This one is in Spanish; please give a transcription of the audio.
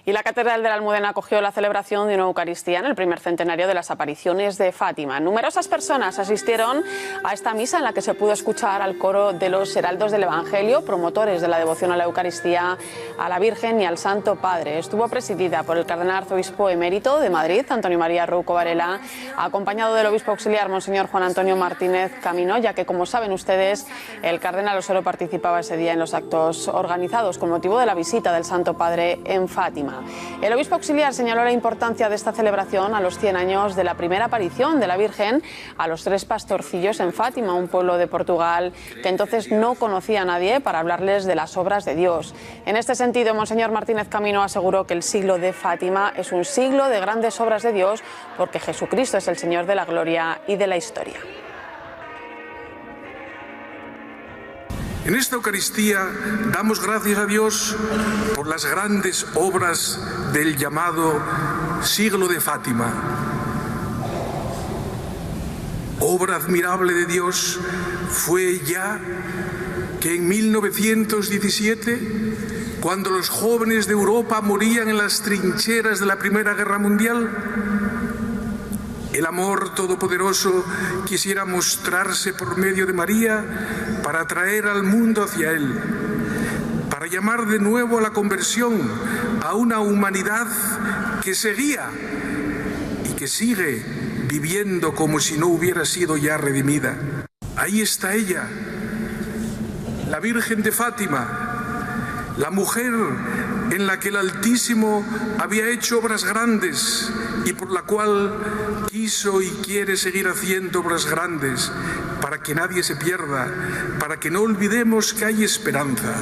Y la Catedral de la Almudena acogió la celebración de una Eucaristía en el primer centenario de las apariciones de Fátima. Numerosas personas asistieron a esta misa en la que se pudo escuchar al coro de los heraldos del Evangelio, promotores de la devoción a la Eucaristía, a la Virgen y al Santo Padre. Estuvo presidida por el cardenal arzobispo emérito de Madrid, Antonio María Rouco Varela, acompañado del obispo auxiliar, monseñor Juan Antonio Martínez Camino, ya que, como saben ustedes, el cardenal Osoro participaba ese día en los actos organizados con motivo de la visita del Santo Padre en Fátima. El obispo auxiliar señaló la importancia de esta celebración a los 100 años de la primera aparición de la Virgen a los 3 pastorcillos en Fátima, un pueblo de Portugal que entonces no conocía a nadie, para hablarles de las obras de Dios. En este sentido, monseñor Martínez Camino aseguró que el siglo de Fátima es un siglo de grandes obras de Dios, porque Jesucristo es el Señor de la gloria y de la historia. En esta Eucaristía damos gracias a Dios por las grandes obras del llamado siglo de Fátima. Obra admirable de Dios fue ya que en 1917, cuando los jóvenes de Europa morían en las trincheras de la Primera Guerra Mundial, el amor todopoderoso quisiera mostrarse por medio de María para atraer al mundo hacia Él, para llamar de nuevo a la conversión a una humanidad que seguía y que sigue viviendo como si no hubiera sido ya redimida. Ahí está ella, la Virgen de Fátima, la mujer en la que el Altísimo había hecho obras grandes y por la cual quiso y quiere seguir haciendo obras grandes, para que nadie se pierda, para que no olvidemos que hay esperanza.